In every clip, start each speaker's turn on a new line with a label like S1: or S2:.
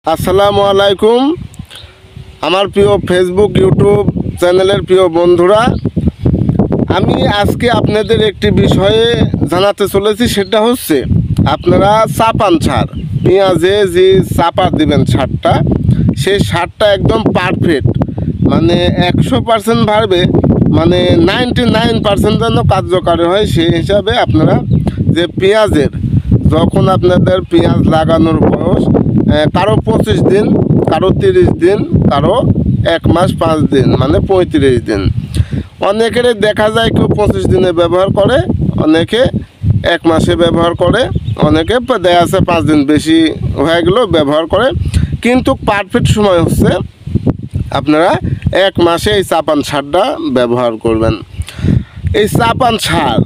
S1: আসসালামু আলাইকুম। আমার প্রিয় ফেসবুক ইউটিউব চ্যানেলের প্রিয় বন্ধুরা, আমি আজকে আপনাদের একটি বিষয়ে জানাতে চলেছি। সেটা হচ্ছে আপনারা চাপান সার, পেঁয়াজে যে চাপা দিবেন সারটা, সেই সারটা একদম পারফেক্ট, মানে 100% ভাবে, মানে 99% যেন কার্যকারী হয়। সেই হিসাবে আপনারা যে পেঁয়াজের, যখন আপনাদের পেঁয়াজ লাগানোর বয়স কারো 25 দিন, কারো 30 দিন, কারো 1 মাস 5 দিন, মানে 35 দিন। অনেকের দেখা যায় কেউ 25 দিনে ব্যবহার করে, অনেকে 1 মাসে ব্যবহার করে, অনেকে দেখা আছে 5 দিন বেশি হয়ে গেলেও ব্যবহার করে। কিন্তু পারফেক্ট সময় হচ্ছে আপনারা 1 মাসে এই চাপান সারটা ব্যবহার করবেন। এই চাপান সার,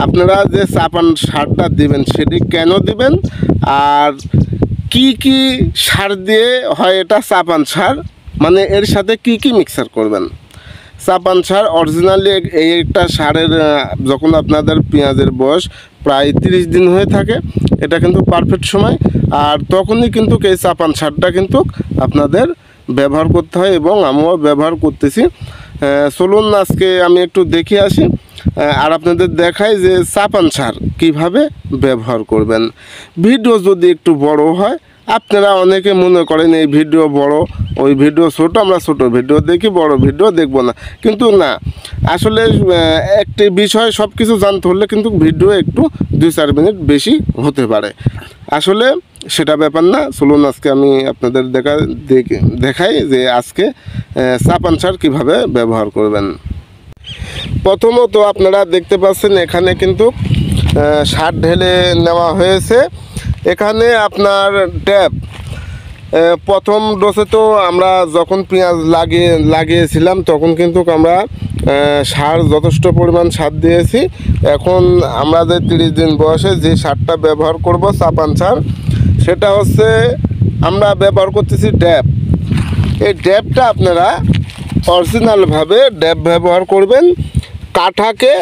S1: আপনারা যে চাপান সারটা দিবেন সেটি কেন দিবেন, আর কি কি সার দিয়ে হয় এটা চাপান সার, মানে এর সাথে কি কি মিক্সার করবেন। চাপান সার অরিজিনালি এই একটা সারের, যখন আপনাদের পেঁয়াজের বয়স প্রায় 30 দিন হয়ে থাকে, এটা কিন্তু পারফেক্ট সময়। আর তখনই কিন্তু এই চাপান সারটা কিন্তু আপনাদের ব্যবহার করতে হয়, এবং আমিও ব্যবহার করতেছি। চলুন আজকে আমি একটু দেখে আসি, আর আপনাদের দেখাই যে চাপান সার কীভাবে ব্যবহার করবেন। ভিডিও যদি একটু বড় হয়, আপনারা অনেকে মনে করেন এই ভিডিও বড়, ওই ভিডিও ছোট, আমরা ছোট ভিডিও দেখি, বড় ভিডিও দেখব না। কিন্তু না, আসলে একটি বিষয় সব কিছু জানতে হলে কিন্তু ভিডিও একটু 2-4 মিনিট বেশি হতে পারে। আসলে সেটা ব্যাপার না। চলুন আজকে আমি আপনাদের দেখাই যে আজকে চাপান সার কীভাবে ব্যবহার করবেন। প্রথমত আপনারা দেখতে পাচ্ছেন এখানে কিন্তু সার ঢেলে নেওয়া হয়েছে। এখানে আপনার ট্যাপ, প্রথম ডোজে তো আমরা যখন পেঁয়াজ লাগিয়েছিলাম তখন কিন্তু আমরা সার যথেষ্ট পরিমাণ সার দিয়েছি। এখন আমরা যে 30 দিন বয়সে যে সারটা ব্যবহার করব চাপান সার, সেটা হচ্ছে আমরা ব্যবহার করতেছি ড্যাপ। এই ড্যাপটা আপনারা অরিজিনালভাবে ড্যাপ ব্যবহার করবেন। কাঠাকে,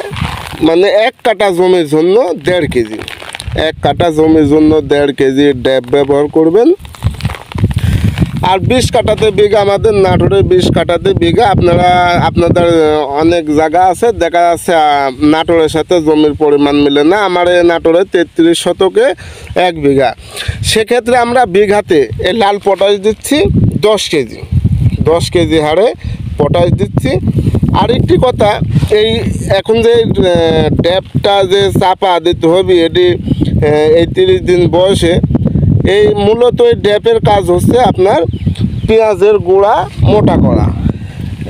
S1: মানে 1 কাঠা জমির জন্য 1.5 কেজি, 1 কাঠা জমির জন্য 1.5 কেজি ড্যাপ ব্যবহার করবেন। আর 20 কাঠাতে বিঘা, আমাদের নাটোরে 20 কাঠাতে বিঘা। আপনাদের অনেক জায়গা আছে, দেখা যাচ্ছে নাটোরের সাথে জমির পরিমাণ মিলে না। আমার এই নাটোরে 33 শতকে 1 বিঘা। সেক্ষেত্রে আমরা বিঘাতে এই লাল পটাশ দিচ্ছি 10 কেজি, 10 কেজি হারে পটাশ দিচ্ছি। আরেকটি কথা, এই এখন যে ড্যাপটা যে চাপা দিতে হবে, এটি এই 30 দিন বয়সে, এই মূলত এই ড্যাপের কাজ হচ্ছে আপনার পেঁয়াজের গোড়া মোটা করা।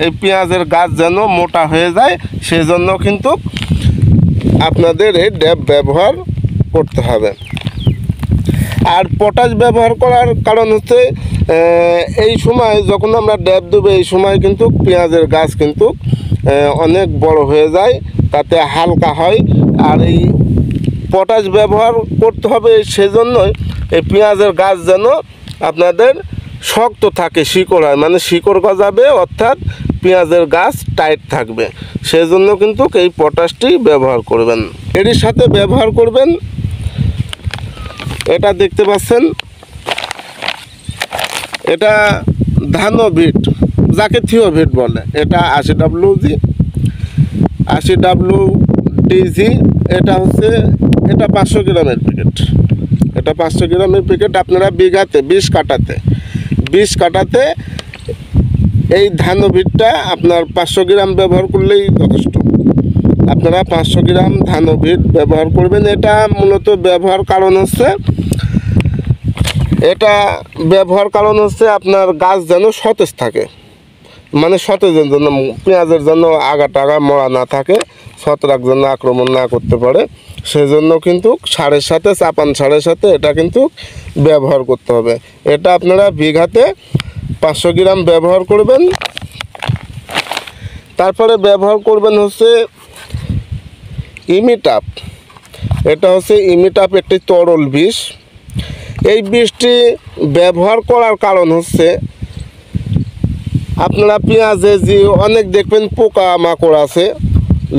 S1: এই পেঁয়াজের গাছ যেন মোটা হয়ে যায়, সেজন্য কিন্তু আপনাদের এই ড্যাপ ব্যবহার করতে হবে। আর পটাশ ব্যবহার করার কারণ হচ্ছে এই সময় যখন আমরা ড্যাপ দেবো, এই সময় কিন্তু পেঁয়াজের গাছ কিন্তু অনেক বড় হয়ে যায়, তাতে হালকা হয়। আর এই পটাশ ব্যবহার করতে হবে সেজন্যই এই পেঁয়াজের গাছ যেন আপনাদের শক্ত থাকে, শিকড় হয়, মানে শিকড় গজাবে, অর্থাৎ পেঁয়াজের গাছ টাইট থাকবে। সেজন্য কিন্তু এই পটাশটি ব্যবহার করবেন। এর সাথে ব্যবহার করবেন, এটা দেখতে পাচ্ছেন, এটা ধানোভিট, যাকে থিওভিট বলে। এটা 80WG, 80WDG। এটা হচ্ছে, এটা 500 গ্রামের প্যাকেট, এটা 500 গ্রামের প্যাকেট। আপনারা বিঘাতে 20 কাঠাতে এই ধানোভিটটা আপনার 500 গ্রাম ব্যবহার করলেই যথেষ্ট। আপনারা 500 গ্রাম ধানোভিট ব্যবহার করবেন। এটা মূলত ব্যবহার কারণ হচ্ছে আপনার গাছ যেন সতেজ থাকে, মানে সতেজের জন্য, পেঁয়াজের জন্য আগা টাগা মরা না থাকে, ছত্রাক যেন আক্রমণ না করতে পারে। সেজন্য কিন্তু সারের সাথে, চাপান সারের সাথে এটা কিন্তু ব্যবহার করতে হবে। এটা আপনারা বিঘাতে 500 গ্রাম ব্যবহার করবেন। তারপরে ব্যবহার করবেন হচ্ছে ইমিটাপ। এটা হচ্ছে ইমিটাপ, একটি তরল বিষ। এই বিষটি ব্যবহার করার কারণ হচ্ছে আপনারা পেঁয়াজে যে অনেক দেখবেন পোকা মাকড় আছে,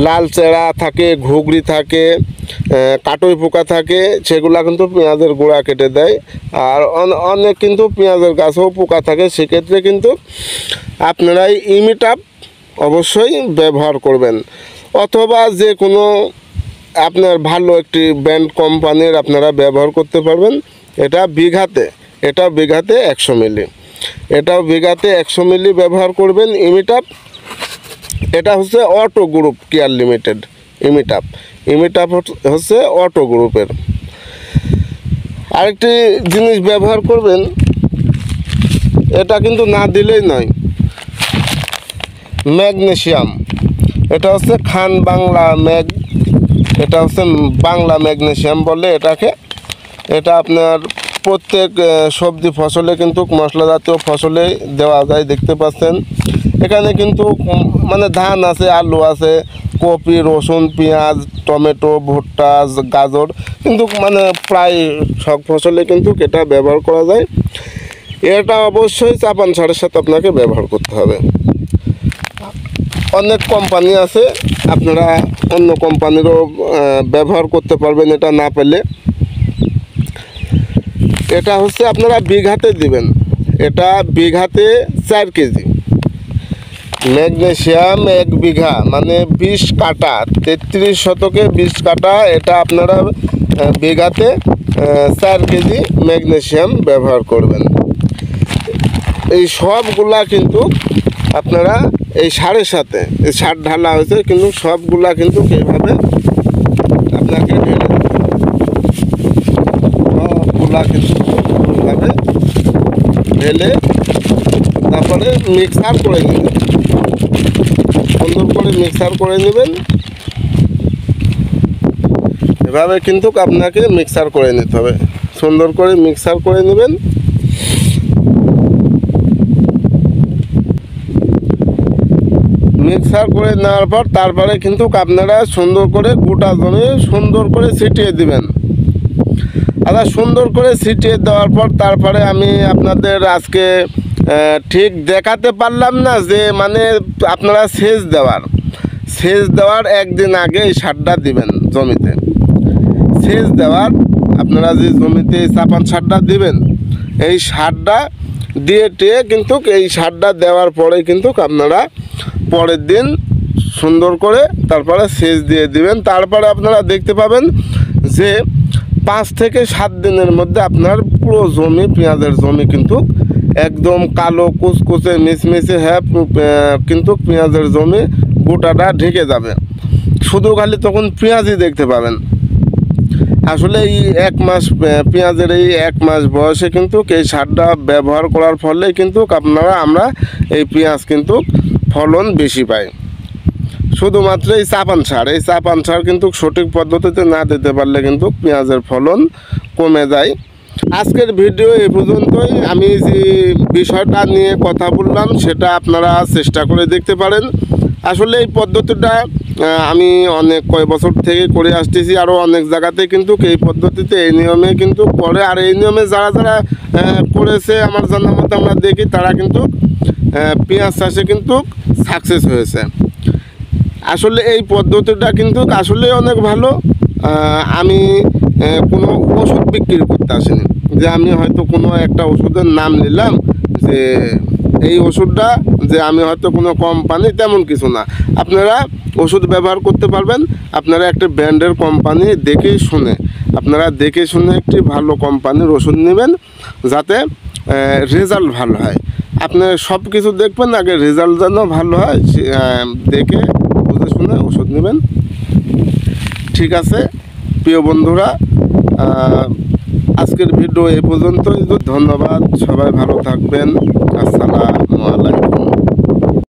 S1: লাল চেরা থাকে, ঘুগরি থাকে, কাটুই পোকা থাকে, সেগুলা কিন্তু পেঁয়াজের গোড়া কেটে দেয়। আর অনেক কিন্তু পেঁয়াজের গাছেও পোকা থাকে, সেক্ষেত্রে কিন্তু আপনারা ইমিটাপ অবশ্যই ব্যবহার করবেন, অথবা যে কোনো আপনার ভালো একটি ব্র্যান্ড কোম্পানির আপনারা ব্যবহার করতে পারবেন। এটাও বিঘাতে 100 মিলি, এটাও বিঘাতে 100 মিলি ব্যবহার করবেন ইমিটাপ। এটা হচ্ছে অটো গ্রুপ কেয়ার লিমিটেড ইমিটাপ হচ্ছে অটো গ্রুপের। আরেকটি জিনিস ব্যবহার করবেন, এটা কিন্তু না দিলেই নয়, ম্যাগনেসিয়াম। এটা হচ্ছে খান বাংলা এটা হচ্ছে বাংলা ম্যাগনেসিয়াম বলে এটাকে। এটা আপনার প্রত্যেক সবজি ফসলে কিন্তু মশলা জাতীয় ফসলে দেওয়া যায়, দেখতে পাচ্ছেন। এখানে কিন্তু মানে ধান আছে, আলু আছে, কপি, রসুন, পেঁয়াজ, টমেটো, ভুট্টা, গাজর, কিন্তু মানে প্রায় সব ফসলে কিন্তু এটা ব্যবহার করা যায়। এটা অবশ্যই চাপান সারের সাথে আপনাকে ব্যবহার করতে হবে। অনেক কোম্পানি আছে, আপনারা অন্য কোম্পানিরও ব্যবহার করতে পারবেন এটা না পেলে। এটা হচ্ছে আপনারা বিঘাতে দিবেন, এটা বিঘাতে 4 কেজি ম্যাগনেসিয়াম 1 বিঘা মানে 20 কাটা, 33 শতকে 20 কাটা। এটা আপনারা বিঘাতে 4 কেজি ম্যাগনেসিয়াম ব্যবহার করবেন। এই সবগুলা কিন্তু আপনারা এই সারের সাথে, এই সার ঢালা হয়েছে কিন্তু সবগুলা কিন্তু এইভাবে আপনাকে ঢেলে দিতে হবে। সবগুলা কিন্তু এইভাবে ঢেলে তারপরে মিক্সার করে নেবেন, সুন্দর করে মিক্সার করে নেবেন। এভাবে কিন্তু আপনাকে মিক্সার করে নিতে হবে, সুন্দর করে মিক্সার করে নেবেন। মিক্সার করে নেওয়ার পর তারপরে কিন্তু আপনারা সুন্দর করে গোটা জমি সুন্দর করে ছিটিয়ে দিবেন। আচ্ছা, সুন্দর করে ছিটিয়ে দেওয়ার পর তারপরে আমি আপনাদের আজকে ঠিক দেখাতে পারলাম না যে মানে আপনারা সেচ দেওয়ার একদিন আগে এই সারটা দিবেন জমিতে। সেচ দেওয়ার আপনারা যে জমিতে চাপান সারটা দিবেন, এই সারটা দিয়ে কিন্তু এই সারটা দেওয়ার পরে কিন্তু আপনারা পরের দিন সুন্দর করে তারপরে সেচ দিয়ে দিবেন। তারপরে আপনারা দেখতে পাবেন যে 5 থেকে 7 দিনের মধ্যে আপনার পুরো জমি, পেঁয়াজের জমি কিন্তু একদম কালো কুচকুচে মিচমিচে কিন্তু পেঁয়াজের জমি গোটাটা ঢেকে যাবে, শুধু খালি তখন পেঁয়াজই দেখতে পাবেন। আসলে এই 1 মাস পেঁয়াজের এই 1 মাস বয়সে কিন্তু এই সারটা ব্যবহার করার ফলে কিন্তু আমরা এই পেঁয়াজ কিন্তু ফলন বেশি পাই। শুধুমাত্র এই চাপান সার কিন্তু সঠিক পদ্ধতিতে না দিতে পারলে কিন্তু পেঁয়াজের ফলন কমে যায়। আজকের ভিডিও এই পর্যন্তই। আমি যে বিষয়টা নিয়ে কথা বললাম সেটা আপনারা চেষ্টা করে দেখতে পারেন। আসলে এই পদ্ধতিটা আমি অনেক কয়েক বছর থেকে করে আসতেছি, আরও অনেক জায়গাতে কিন্তু এই পদ্ধতিতে এই নিয়মে কিন্তু করে। আর এই নিয়মে যারা করেছে আমার জানার মতো আমরা দেখি, তারা কিন্তু পেঁয়াজ চাষে কিন্তু সাকসেস হয়েছে। আসলে এই পদ্ধতিটা কিন্তু আসলে অনেক ভালো। আমি কোনো ওষুধ বিক্রি করতে আসিনি যে আমি হয়তো কোনো একটা ওষুধের নাম নিলাম যে এই ওষুধটা যে আমি হয়তো কোনো কোম্পানি, তেমন কিছু না। আপনারা ওষুধ ব্যবহার করতে পারবেন, আপনারা একটা ব্র্যান্ডের কোম্পানি দেখে শুনে একটি ভালো কোম্পানির ওষুধ নেবেন, যাতে রেজাল্ট ভালো হয়। আপনি সব কিছু দেখবেন, আগে রেজাল্ট যেন ভালো হয় দেখে বুঝে শুনে ওষুধ নেবেন। ঠিক আছে প্রিয় বন্ধুরা, আজকের ভিডিও এই পর্যন্তই। ধন্যবাদ, সবাই ভালো থাকবেন। আসসালামু আলাইকুম।